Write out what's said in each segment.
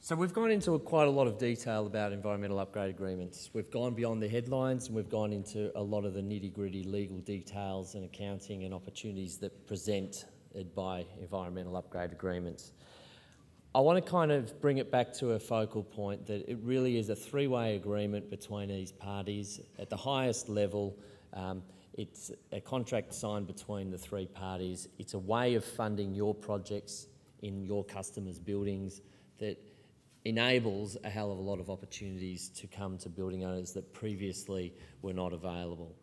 So we've gone into quite a lot of detail about environmental upgrade agreements. We've gone beyond the headlines and we've gone into a lot of the nitty-gritty legal details and accounting and opportunities that present by environmental upgrade agreements. I want to kind of bring it back to a focal point that it really is a three-way agreement between these parties. At the highest level, it's a contract signed between the three parties. It's a way of funding your projects in your customers' buildings that enables a hell of a lot of opportunities to come to building owners that previously were not available.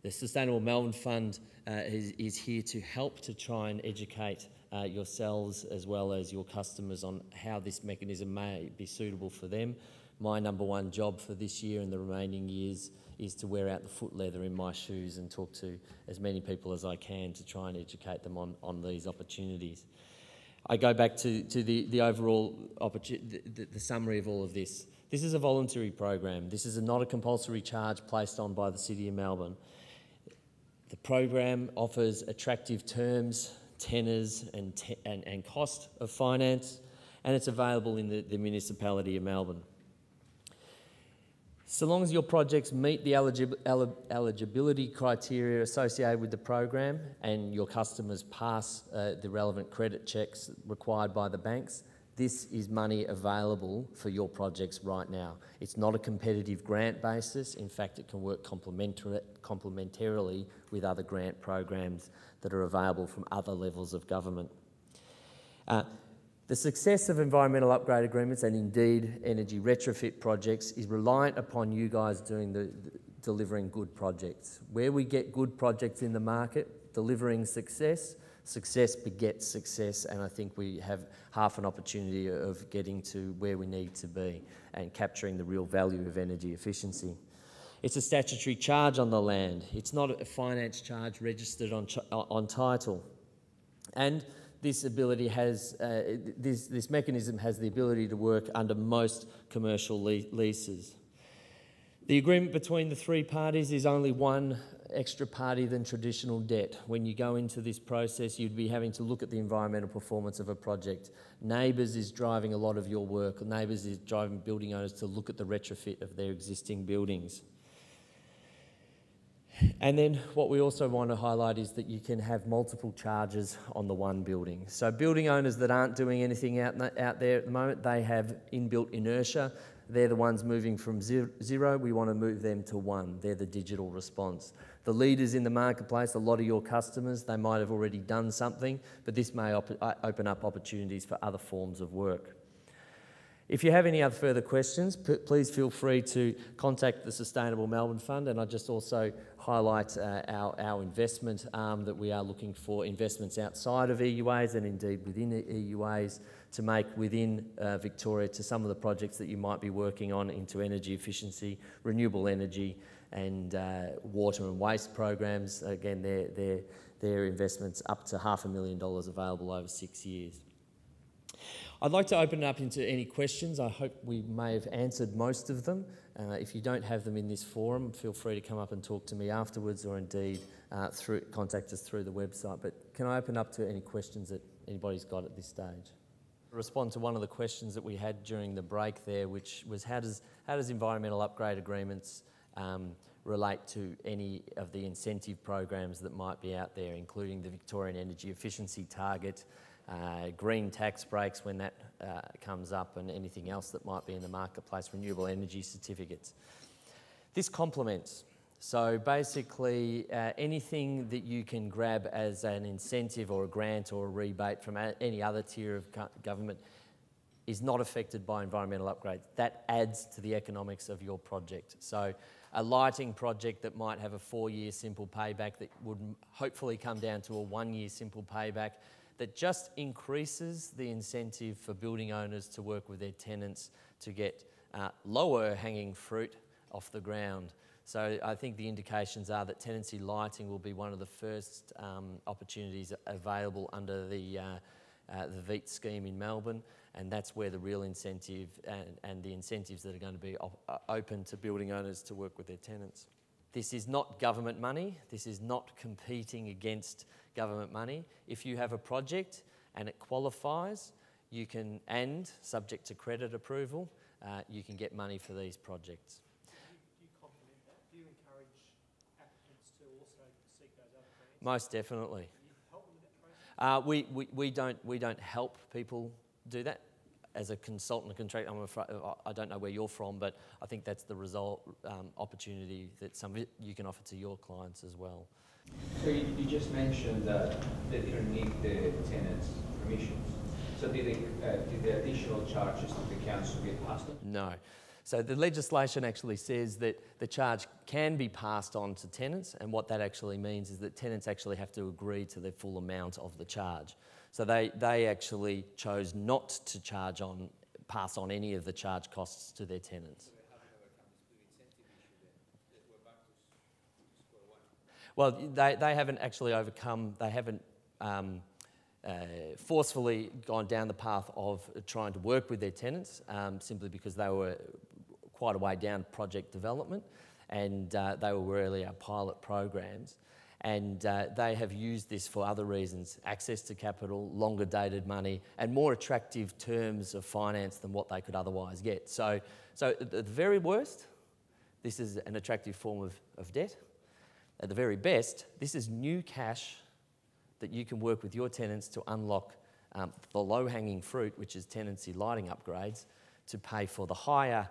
The Sustainable Melbourne Fund is here to help to try and educate yourselves as well as your customers on how this mechanism may be suitable for them. My number one job for this year and the remaining years is to wear out the foot leather in my shoes and talk to as many people as I can to try and educate them on these opportunities. I go back to the overall the summary of all of this. This is a voluntary program. This is not a compulsory charge placed on by the City of Melbourne. The program offers attractive terms, tenors and cost of finance, and it's available in the municipality of Melbourne. So long as your projects meet the eligibility criteria associated with the program and your customers pass the relevant credit checks required by the banks, this is money available for your projects right now. It's not a competitive grant basis. In fact, it can work complementarily with other grant programs that are available from other levels of government. The success of environmental upgrade agreements and indeed energy retrofit projects is reliant upon you guys delivering good projects. Where we get good projects in the market, delivering success, success begets success, and I think we have half an opportunity of getting to where we need to be and capturing the real value of energy efficiency. It's a statutory charge on the land. It's not a finance charge registered on title. And this mechanism has the ability to work under most commercial leases. The agreement between the three parties is only one extra party than traditional debt. When you go into this process, you'd be having to look at the environmental performance of a project. NABERS is driving a lot of your work. NABERS is driving building owners to look at the retrofit of their existing buildings. And then what we also want to highlight is that you can have multiple charges on the one building. So building owners that aren't doing anything out there at the moment, they have inbuilt inertia. They're the ones moving from zero. We want to move them to one. They're the digital response. The leaders in the marketplace, a lot of your customers, they might have already done something, but this may open up opportunities for other forms of work. If you have any other further questions, please feel free to contact the Sustainable Melbourne Fund, and I just also highlight our investment arm that we are looking for investments outside of EUAs and indeed within EUAs to make within Victoria to some of the projects that you might be working on into energy efficiency, renewable energy and water and waste programs. Again, they're investments up to $500,000 available over 6 years. I'd like to open it up into any questions. I hope we may have answered most of them. If you don't have them in this forum, feel free to come up and talk to me afterwards or indeed contact us through the website. But can I open up to any questions that anybody's got at this stage? I'll respond to one of the questions that we had during the break there, which was how does environmental upgrade agreements relate to any of the incentive programs that might be out there, including the Victorian Energy Efficiency Target, green tax breaks when that comes up, and anything else that might be in the marketplace, renewable energy certificates. This complements. So basically anything that you can grab as an incentive or a grant or a rebate from any other tier of government is not affected by environmental upgrades. That adds to the economics of your project. So a lighting project that might have a 4-year simple payback that would hopefully come down to a 1-year simple payback that just increases the incentive for building owners to work with their tenants to get lower hanging fruit off the ground. So I think the indications are that tenancy lighting will be one of the first opportunities available under the VEET scheme in Melbourne, and that's where the real incentive and the incentives that are going to be open to building owners to work with their tenants. This is not government money. This is not competing against government money. If you have a project and it qualifies, you can, and subject to credit approval, you can get money for these projects. Do you complement that? Do you encourage applicants to also seek those other grants? Most definitely. Do you help them with that process? We don't help people do that. As a consultant, a contractor, I don't know where you're from, but I think that's the result, opportunity that you can offer to your clients as well. So you just mentioned that they didn't need the tenant's permissions. So did the additional charges to the council get passed on? No. So the legislation actually says that the charge can be passed on to tenants, and what that actually means is that tenants actually have to agree to the full amount of the charge. So they actually chose not to pass on any of the charge costs to their tenants. So they haven't overcome the split incentive issue then? We're back to square one. Well, they haven't actually overcome, they haven't forcefully gone down the path of trying to work with their tenants, simply because they were quite a way down project development, and they were earlier pilot programs. And they have used this for other reasons: access to capital, longer dated money, and more attractive terms of finance than what they could otherwise get. So at the very worst, this is an attractive form of debt. At the very best, this is new cash that you can work with your tenants to unlock the low-hanging fruit, which is tenancy lighting upgrades, to pay for the higher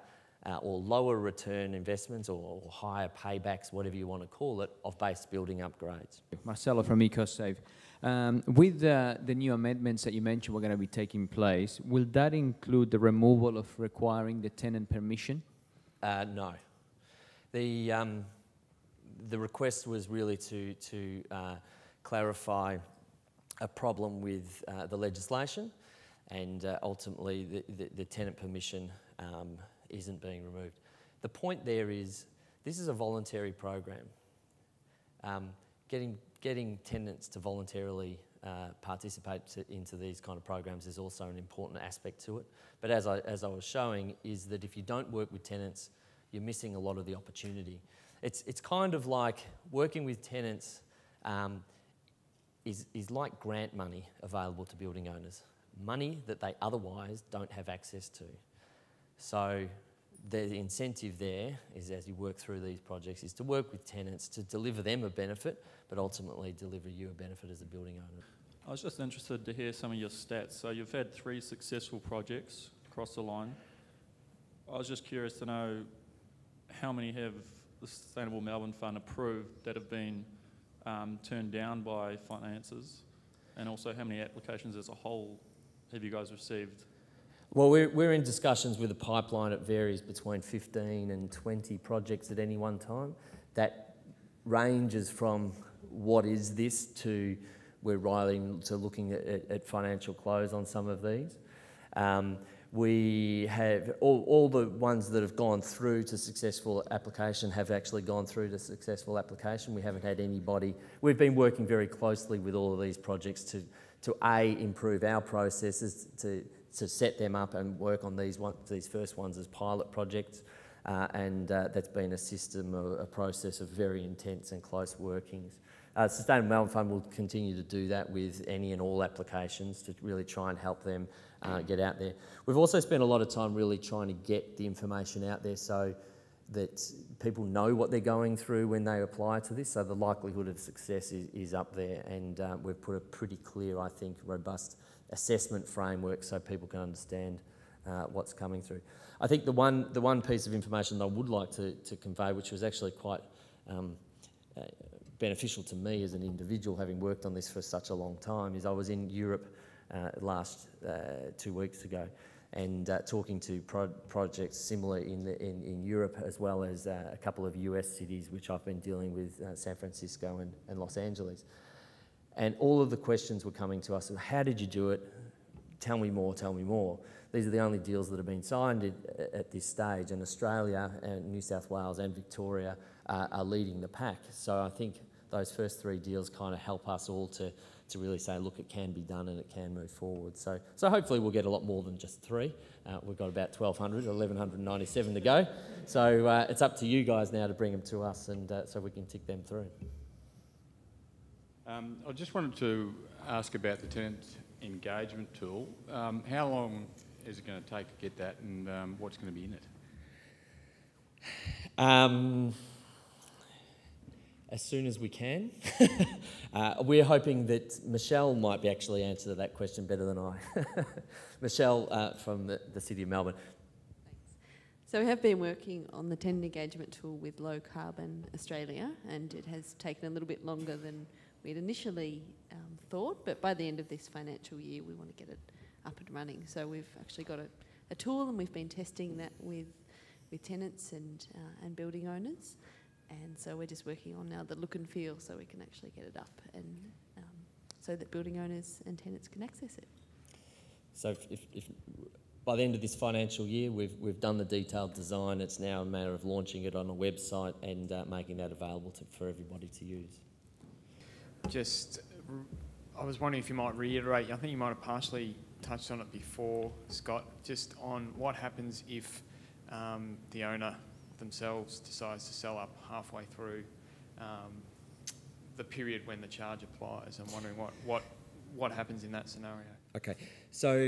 or lower return investments or higher paybacks, whatever you want to call it, of base building upgrades. Marcelo from EcoSave. With the new amendments that you mentioned were going to be taking place, will that include the removal of requiring the tenant permission? No. The request was really to clarify a problem with the legislation, and ultimately the tenant permission isn't being removed. The point there is, this is a voluntary program. Getting tenants to voluntarily participate into these kind of programs is also an important aspect to it. But as I was showing, is that if you don't work with tenants, you're missing a lot of the opportunity. It's kind of like working with tenants is like grant money available to building owners, money that they otherwise don't have access to. So the incentive there is, as you work through these projects, is to work with tenants to deliver them a benefit, but ultimately deliver you a benefit as a building owner. I was just interested to hear some of your stats. So you've had 3 successful projects across the line. I was just curious to know how many have the Sustainable Melbourne Fund approved that have been turned down by finances, and also how many applications as a whole have you guys received? Well, we're in discussions with a pipeline. It varies between 15 and 20 projects at any one time. That ranges from what is this to we're writing to looking at financial close on some of these. We have all the ones that have gone through to successful application have actually gone through to successful application. We haven't had anybody. We've been working very closely with all of these projects to improve our processes, to set them up and work on these first ones as pilot projects, and that's been a system, a process of very intense and close workings. Sustainable Melbourne Fund will continue to do that with any and all applications to really try and help them get out there. We've also spent a lot of time really trying to get the information out there so that people know what they're going through when they apply to this, so the likelihood of success is up there, and we've put a pretty clear, I think, robust assessment framework so people can understand what's coming through. I think the one piece of information that I would like to convey, which was actually quite beneficial to me as an individual, having worked on this for such a long time, is I was in Europe last 2 weeks ago, and talking to projects similar in Europe, as well as a couple of US cities, which I've been dealing with, San Francisco and Los Angeles. And all of the questions were coming to us: how did you do it? Tell me more, tell me more. These are the only deals that have been signed at this stage, and Australia and New South Wales and Victoria are leading the pack. So I think those first 3 deals kind of help us all to really say, look, it can be done and it can move forward. So hopefully we'll get a lot more than just 3. We've got about 1,197 to go. So it's up to you guys now to bring them to us, and so we can tick them through. I just wanted to ask about the tenant engagement tool. How long is it going to take to get that, and what's going to be in it? As soon as we can. We're hoping that Michelle might be actually answer that question better than I. Michelle from the City of Melbourne. So we have been working on the tenant engagement tool with Low Carbon Australia, and it has taken a little bit longer than we'd initially thought, but by the end of this financial year we want to get it up and running. So we've actually got a tool, and we've been testing that with tenants and building owners, and so we're just working on now the look and feel so we can actually get it up and so that building owners and tenants can access it. So if by the end of this financial year, we've done the detailed design. It's now a matter of launching it on a website and making that available for everybody to use. I was wondering if you might reiterate, I think you might have partially touched on it before, Scott, just on what happens if the owner themselves decides to sell up halfway through the period when the charge applies. I'm wondering what happens in that scenario. Okay, so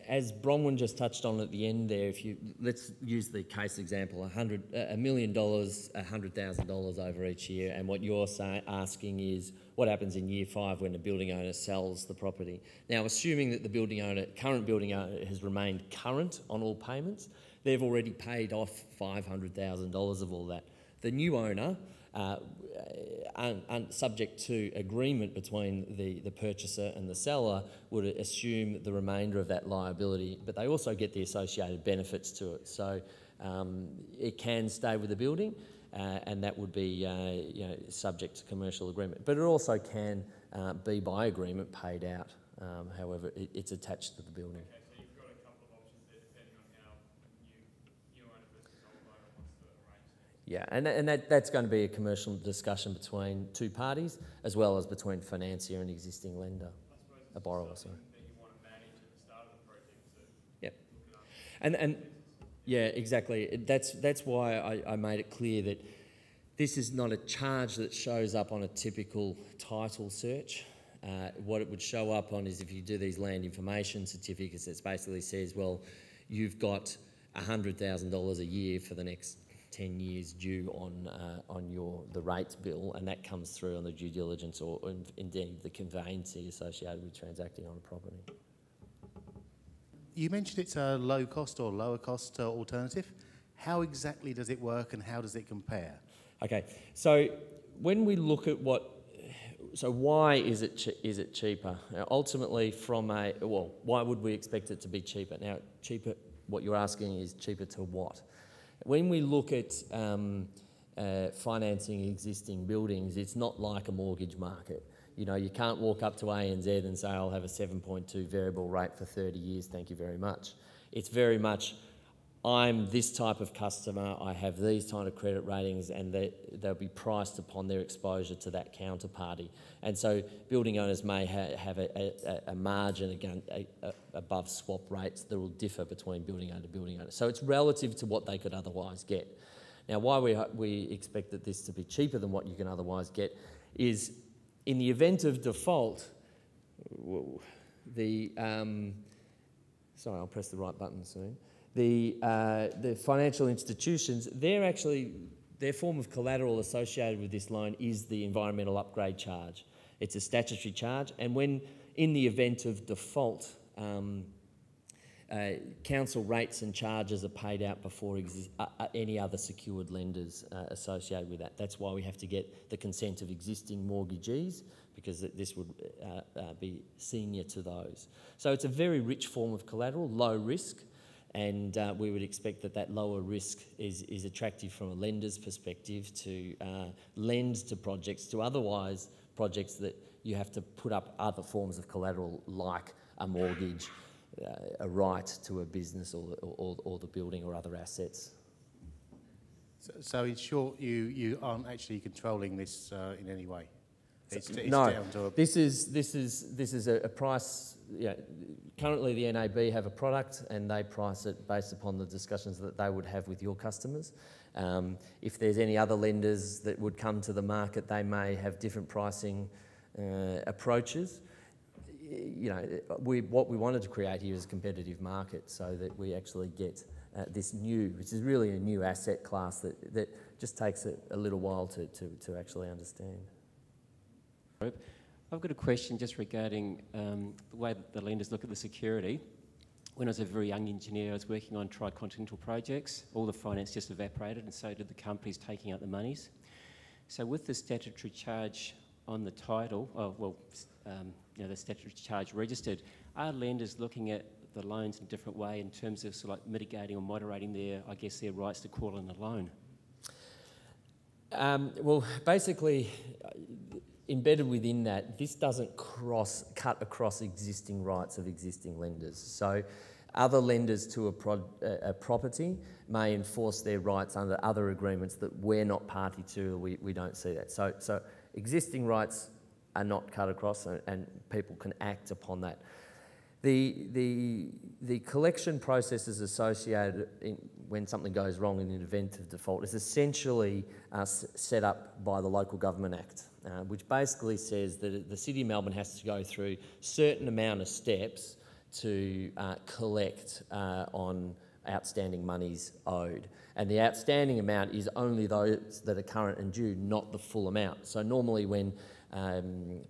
as Bronwyn just touched on at the end there, let's use the case example, $1 million, $100,000 over each year, and what you're asking is what happens in year 5 when the building owner sells the property. Now, assuming that the current building owner has remained current on all payments, they've already paid off $500,000 of all that. The new owner, subject to agreement between the purchaser and the seller, would assume the remainder of that liability, but they also get the associated benefits to it. So it can stay with the building, and that would be subject to commercial agreement. But it also can be by agreement paid out. However, it's attached to the building. Okay, so you've got a couple of options there depending on how new owner versus old owner wants to arrange that. Yeah, and that's going to be a commercial discussion between two parties, as well as between financier and existing lender, a borrower. Sorry. That you want to manage at the start of the project. So Yep. And yeah, exactly. That's why I made it clear that this is not a charge that shows up on a typical title search. What it would show up on is if you do these land information certificates, it basically says, well, you've got $100,000 a year for the next 10 years due on the rates bill, and that comes through on the due diligence or indeed the conveyancing associated with transacting on a property. You mentioned it's a low cost or lower cost alternative. How exactly does it work and how does it compare? Okay, so when we look at why is it cheaper? Now, ultimately, why would we expect it to be cheaper? Now, cheaper, what you're asking is cheaper to what? When we look at financing existing buildings, it's not like a mortgage market. You know, you can't walk up to ANZ and say, I'll have a 7.2 variable rate for 30 years, thank you very much. It's very much, I'm this type of customer, I have these kind of credit ratings, and they'll be priced upon their exposure to that counterparty. And so building owners may have a margin again above swap rates that will differ between building owner to building owner. So it's relative to what they could otherwise get. Now, why we expect that this to be cheaper than what you can otherwise get is in the event of default, sorry, I'll press the right button soon. The financial institutions, their form of collateral associated with this loan is the environmental upgrade charge. It's a statutory charge, and when in the event of default, council rates and charges are paid out before any other secured lenders associated with that. That's why we have to get the consent of existing mortgagees, because this would be senior to those. So it's a very rich form of collateral, low risk, and we would expect that lower risk is attractive from a lender's perspective to lend to projects, to otherwise projects that you have to put up other forms of collateral like a mortgage, a right to a business or the building or other assets. So in short, you aren't actually controlling this in any way? It's no, down to a... this is a price. Yeah, currently the NAB have a product and they price it based upon the discussions that they would have with your customers. If there's any other lenders that would come to the market, they may have different pricing approaches. what we wanted to create here is a competitive market so that we actually get this new, which is really a new asset class that just takes a little while to actually understand. I've got a question just regarding the way that the lenders look at the security. When I was a very young engineer, I was working on tricontinental projects. All the finance just evaporated, and so did the companies taking out the monies. So with the statutory charge on the title, the statutory charge registered, are lenders looking at the loans in a different way in terms of sort of like mitigating or moderating their rights to call in a loan? Well, basically, embedded within that, this doesn't cut across existing rights of existing lenders. So other lenders to a property may enforce their rights under other agreements that we're not party to. We don't see that. So existing rights are not cut across, and people can act upon that. The collection processes associated when something goes wrong in an event of default is essentially set up by the Local Government Act, which basically says that the City of Melbourne has to go through a certain amount of steps to collect on outstanding monies owed. And the outstanding amount is only those that are current and due, not the full amount. So normally when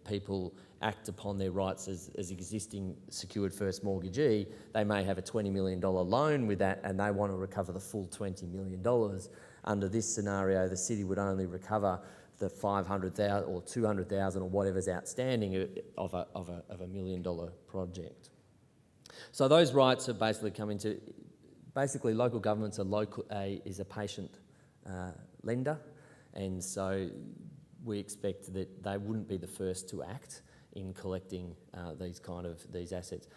people act upon their rights as existing secured first mortgagee, they may have a $20 million loan with that and they want to recover the full $20 million. Under this scenario, the city would only recover the $500,000 or $200,000 or whatever's outstanding of a $1 million project. So those rights have basically come into, basically local governments is a patient lender, and so we expect that they wouldn't be the first to act in collecting these assets.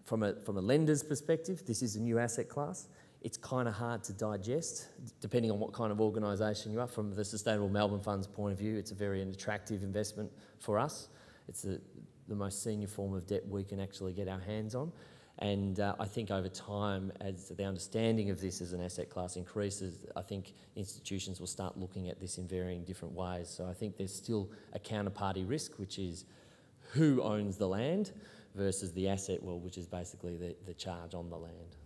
From a lender's perspective, this is a new asset class. It's kind of hard to digest, depending on what kind of organisation you are. From the Sustainable Melbourne Fund's point of view, it's a very attractive investment for us. It's the most senior form of debt we can actually get our hands on. And I think over time, as the understanding of this as an asset class increases, I think institutions will start looking at this in varying different ways. So I think there's still a counterparty risk, which is who owns the land versus the asset, which is basically the charge on the land.